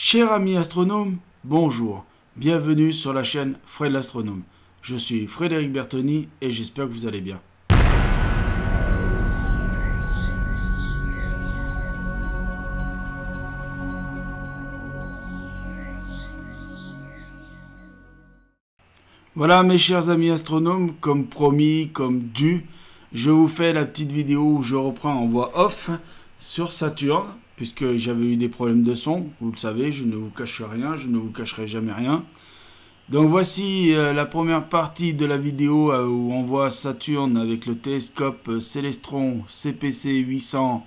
Cher ami astronome, bonjour, bienvenue sur la chaîne Fred l'astronome. Je suis Frédéric Bertoni et j'espère que vous allez bien. Voilà mes chers amis astronomes, comme promis, comme dû, je vous fais la petite vidéo où je reprends en voix off sur Saturne, puisque j'avais eu des problèmes de son, vous le savez, je ne vous cache rien, je ne vous cacherai jamais rien. Donc voici la première partie de la vidéo où on voit Saturne avec le télescope Célestron CPC 800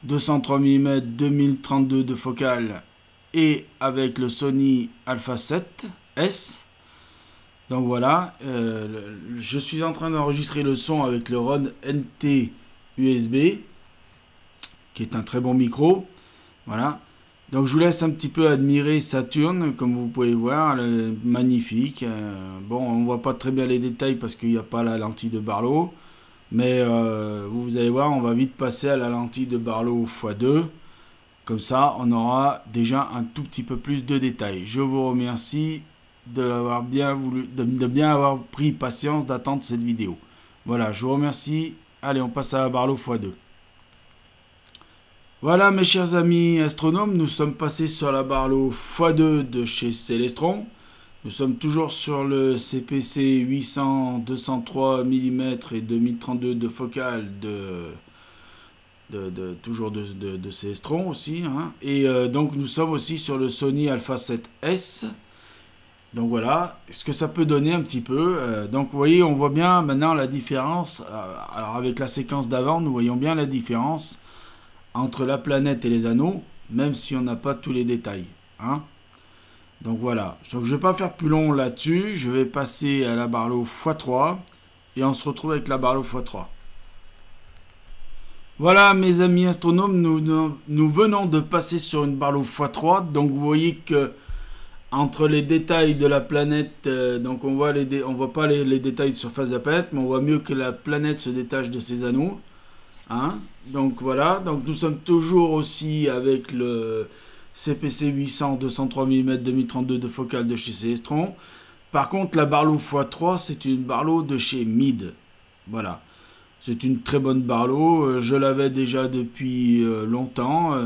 203 mm 2032 de focale et avec le Sony Alpha 7S. Donc voilà, je suis en train d'enregistrer le son avec le Rode NT USB, qui est un très bon micro. Voilà. Donc je vous laisse un petit peu admirer Saturne, comme vous pouvez voir, elle est magnifique. Bon, on ne voit pas très bien les détails parce qu'il n'y a pas la lentille de Barlow. Mais vous allez voir, on va vite passer à la lentille de Barlow x2. Comme ça, on aura déjà un tout petit peu plus de détails. Je vous remercie de bien avoir pris patience d'attendre cette vidéo. Voilà, je vous remercie. Allez, on passe à la Barlow x2. Voilà mes chers amis astronomes, nous sommes passés sur la Barlow x2 de chez Célestron. Nous sommes toujours sur le CPC 800 203 mm et 2032 de focale toujours de Célestron aussi. Hein. Et donc nous sommes aussi sur le Sony Alpha 7S. Donc voilà, ce que ça peut donner un petit peu. Donc vous voyez, on voit bien maintenant la différence. Alors avec la séquence d'avant, nous voyons bien la différence entre la planète et les anneaux, même si on n'a pas tous les détails. Hein. Donc voilà, donc je ne vais pas faire plus long là-dessus, je vais passer à la Barlow x3 et on se retrouve avec la Barlow x3. Voilà mes amis astronomes, nous venons de passer sur une Barlow x3, donc vous voyez que entre les détails de la planète, donc on voit pas les détails de surface de la planète, mais on voit mieux que la planète se détache de ses anneaux. Hein, donc voilà, donc nous sommes toujours aussi avec le CPC 800 203 mm 2032 de focale de chez Célestron. Par contre, la Barlow x3, c'est une Barlow de chez Meade. Voilà, c'est une très bonne Barlow. Je l'avais déjà depuis longtemps,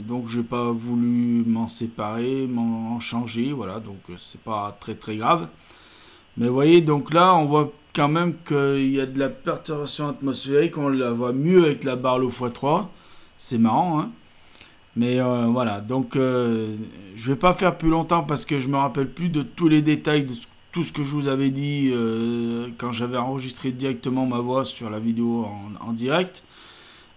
donc je n'ai pas voulu m'en séparer, m'en changer. Voilà, donc c'est pas très très grave. Mais vous voyez, donc là, on voit quand même qu'il y a de la perturbation atmosphérique, on la voit mieux avec la Barlow x3, c'est marrant, hein. Mais voilà, donc je vais pas faire plus longtemps parce que je me rappelle plus de tous les détails de tout ce que je vous avais dit quand j'avais enregistré directement ma voix sur la vidéo en direct.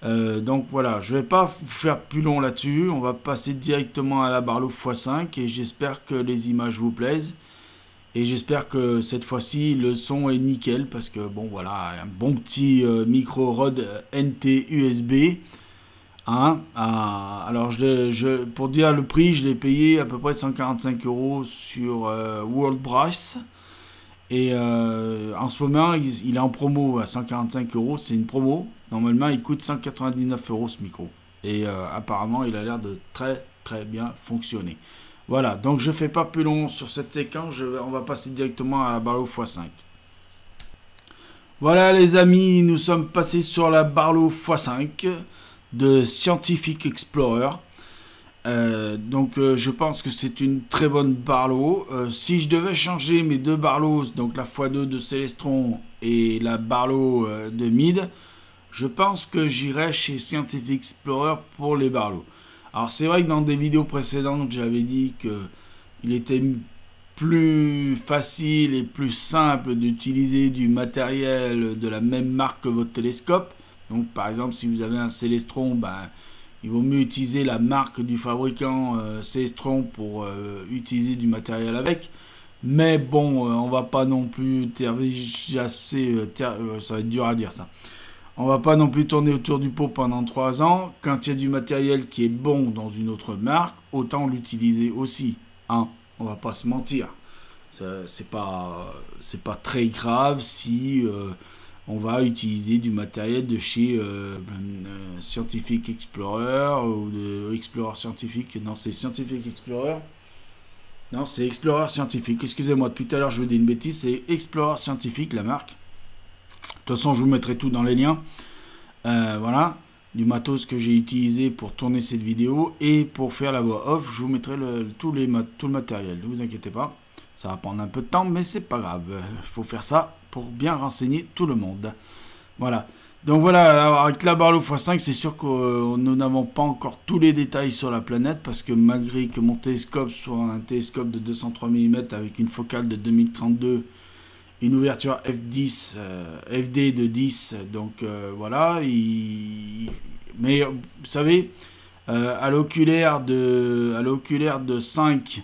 Donc voilà, je vais pas faire plus long là-dessus, on va passer directement à la Barlow x5 et j'espère que les images vous plaisent. Et j'espère que cette fois-ci, le son est nickel, parce que, bon, voilà, un bon petit micro Rode NT USB. Hein, alors, pour dire le prix, je l'ai payé à peu près 145 € sur World Price. Et en ce moment, il est en promo à 145 €, c'est une promo. Normalement, il coûte 199 € ce micro. Et apparemment, il a l'air de très, très bien fonctionner. Voilà, donc je ne fais pas plus long sur cette séquence, on va passer directement à la Barlow x5. Voilà les amis, nous sommes passés sur la Barlow x5 de Scientific Explorer. Je pense que c'est une très bonne Barlow. Si je devais changer mes deux Barlows, donc la x2 de Célestron et la Barlow de Meade, je pense que j'irais chez Scientific Explorer pour les Barlow. Alors c'est vrai que dans des vidéos précédentes, j'avais dit qu'il était plus facile et plus simple d'utiliser du matériel de la même marque que votre télescope. Donc par exemple, si vous avez un Célestron, ben, il vaut mieux utiliser la marque du fabricant Célestron pour utiliser du matériel avec. Mais bon, on va pas non plus tergiverser, ça va être dur à dire ça. On va pas non plus tourner autour du pot pendant 3 ans. Quand il y a du matériel qui est bon dans une autre marque, autant l'utiliser aussi. Hein, on va pas se mentir. C'est pas très grave si on va utiliser du matériel de chez Scientific Explorer ou de Explorer Scientific. Non, c'est Scientific Explorer. Non, c'est Explorer Scientific. Excusez-moi, depuis tout à l'heure, je vous dis une bêtise. C'est Explorer Scientific, la marque. De toute façon, je vous mettrai tout dans les liens. Voilà. Du matos que j'ai utilisé pour tourner cette vidéo. Et pour faire la voix off, je vous mettrai tout le matériel. Ne vous inquiétez pas. Ça va prendre un peu de temps, mais c'est pas grave. Il faut faire ça pour bien renseigner tout le monde. Voilà. Donc voilà, alors avec la Barlow x5, c'est sûr que nous n'avons pas encore tous les détails sur la planète, parce que malgré que mon télescope soit un télescope de 203 mm avec une focale de 2032, une ouverture f10, FD de 10, donc voilà. Mais vous savez, à l'oculaire de 5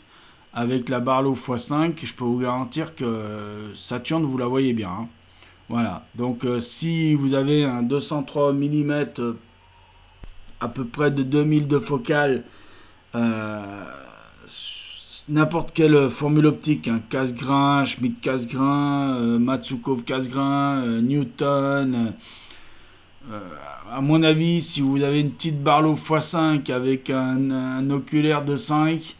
avec la Barlow x5, je peux vous garantir que Saturne, vous la voyez bien, hein. Voilà, donc si vous avez un 203 mm à peu près de 2000 de focale, n'importe quelle formule optique, hein, Cassegrain, Schmidt Cassegrain, Matsukov Cassegrain, Newton, à mon avis, si vous avez une petite Barlow x5 avec un oculaire de 5,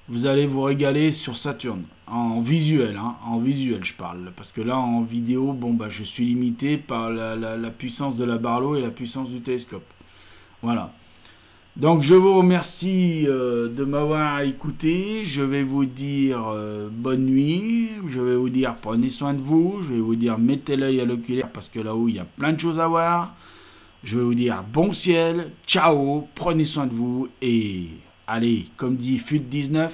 vous allez vous régaler sur Saturne. En visuel, hein, en visuel je parle. Parce que là, en vidéo, bon, bah, je suis limité par la puissance de la Barlow et la puissance du télescope. Voilà. Donc, je vous remercie de m'avoir écouté. Je vais vous dire bonne nuit. Je vais vous dire prenez soin de vous. Je vais vous dire mettez l'œil à l'oculaire parce que là-haut, il y a plein de choses à voir. Je vais vous dire bon ciel. Ciao. Prenez soin de vous. Et allez, comme dit FUT19,